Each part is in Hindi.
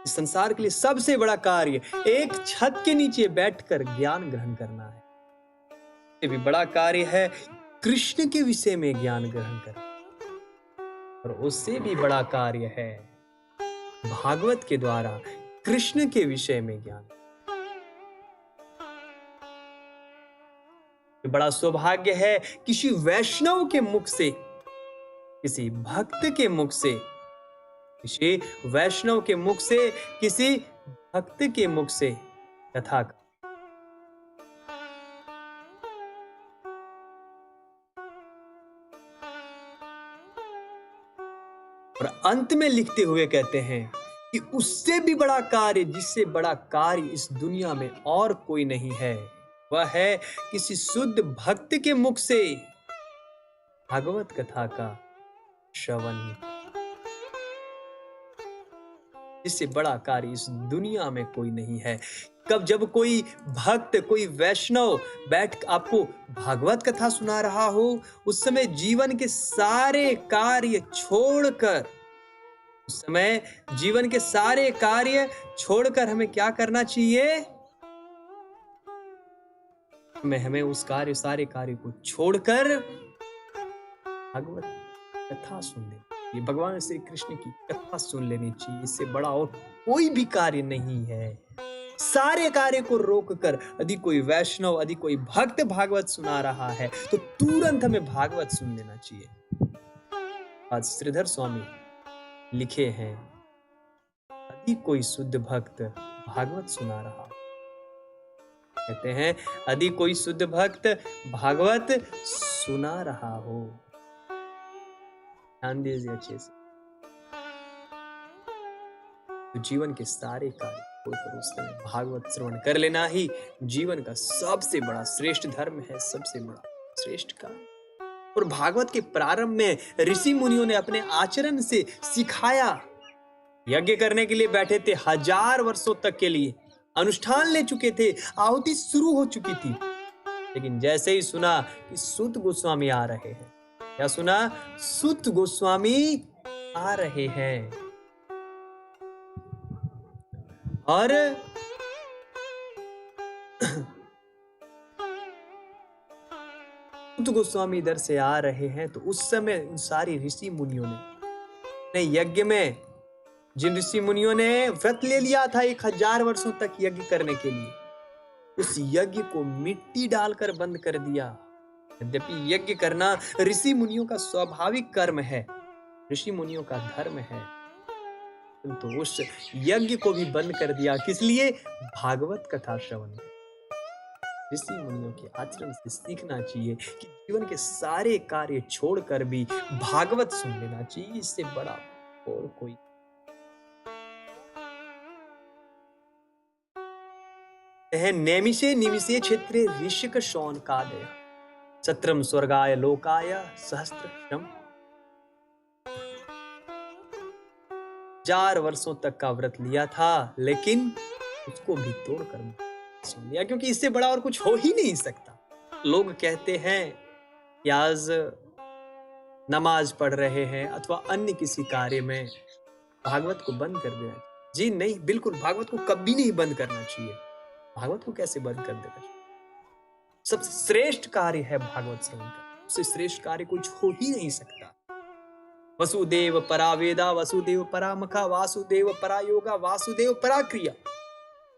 इस संसार के लिए सबसे बड़ा कार्य एक छत के नीचे बैठकर ज्ञान ग्रहण करना है। इससे भी बड़ा कार्य है कृष्ण के विषय में ज्ञान ग्रहण करना, और उससे भी बड़ा कार्य है भागवत के द्वारा कृष्ण के विषय में ज्ञान। बड़ा सौभाग्य है किसी वैष्णव के मुख से, किसी भक्त के मुख से, किसी वैष्णव के मुख से, किसी भक्त के मुख से कथा का। और अंत में लिखते हुए कहते हैं कि उससे भी बड़ा कार्य, जिससे बड़ा कार्य इस दुनिया में और कोई नहीं है, वह है किसी शुद्ध भक्त के मुख से भागवत कथा का श्रवण। इससे बड़ा कार्य इस दुनिया में कोई नहीं है। जब कोई भक्त, कोई वैष्णव बैठ आपको भागवत कथा सुना रहा हो, उस समय जीवन के सारे कार्य छोड़कर, हमें क्या करना चाहिए? हमें उस सारे कार्य को छोड़कर भागवत कथा सुन ले, ये भगवान श्री कृष्ण की कथा सुन लेनी चाहिए। इससे बड़ा और कोई भी कार्य नहीं है। सारे कार्य को रोककर यदि कोई वैष्णव, यदि कोई भक्त भागवत सुना रहा है तो तुरंत हमें भागवत सुन लेना चाहिए। आज श्रीधर स्वामी लिखे हैं, यदि कोई शुद्ध भक्त भागवत सुना रहा, कहते हैं यदि कोई शुद्ध भक्त भागवत सुना रहा हो, ध्यान दीजिए अच्छे से, तो जीवन के सारे कार्य छोड़कर उस समय भागवत श्रवण कर लेना ही जीवन का सबसे बड़ा श्रेष्ठ धर्म है, सबसे बड़ा श्रेष्ठ कार्य। और भागवत के प्रारंभ में ऋषि मुनियों ने अपने आचरण से सिखाया। यज्ञ करने के लिए बैठे थे, 1000 वर्षों तक के लिए अनुष्ठान ले चुके थे, आहुति शुरू हो चुकी थी, लेकिन जैसे ही सुना कि सूत गोस्वामी आ रहे हैं, क्या सुना? सूत गोस्वामी आ रहे हैं, और सूत गोस्वामी इधर से आ रहे हैं, तो उस समय उन सारी ऋषि मुनियों ने यज्ञ में, जिन ऋषि मुनियों ने व्रत ले लिया था 1000 वर्षों तक यज्ञ करने के लिए, उस यज्ञ को मिट्टी डालकर बंद कर दिया। यद्यपि यज्ञ करना ऋषि मुनियों का स्वाभाविक कर्म है, ऋषि मुनियों का धर्म है, तो उस यज्ञ को भी बंद कर दिया। किस लिए? भागवत कथा श्रवण। ऋषि मुनियों के आचरण से सीखना चाहिए कि जीवन के सारे कार्य छोड़कर भी भागवत सुन लेना चाहिए। इससे बड़ा और कोई नैमिषे निमिषे क्षेत्रे ऋषिक शौनकादय सत्रम स्वर्गाय लोकाय सहस्त्रम। 1000 वर्षों तक का व्रत लिया था, लेकिन उसको भी तोड़कर सुन लिया, क्योंकि इससे बड़ा और कुछ हो ही नहीं सकता। लोग कहते हैं कि आज नमाज पढ़ रहे हैं अथवा अन्य किसी कार्य में भागवत को बंद कर देना। जी नहीं, बिल्कुल भागवत को कभी नहीं बंद करना चाहिए। भागवत को कैसे बंद कर देना चाहिए? सबसे श्रेष्ठ कार्य है भागवत श्रवण करना, उससे श्रेष्ठ कार्य कुछ हो ही नहीं सकता। वसुदेव परा वेदा, वसुदेव परा मखा, वासुदेव परा योगा, वासुदेव परा क्रिया,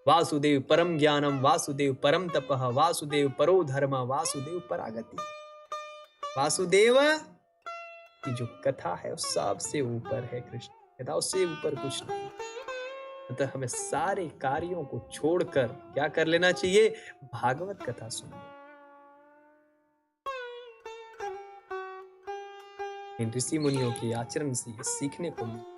वासुदेव परम ज्ञानम, वासुदेव परम तपः, वासुदेव परो धर्म, वासुदेव परागति। वासुदेव की जो कथा है वो सबसे ऊपर है। कृष्ण कथा उससे ऊपर कुछ नहीं। अतः हमें सारे कार्यों को छोड़कर क्या कर लेना चाहिए? भागवत कथा सुनना। इन ऋषि मुनियों के आचरण से सीखने को मिलता है।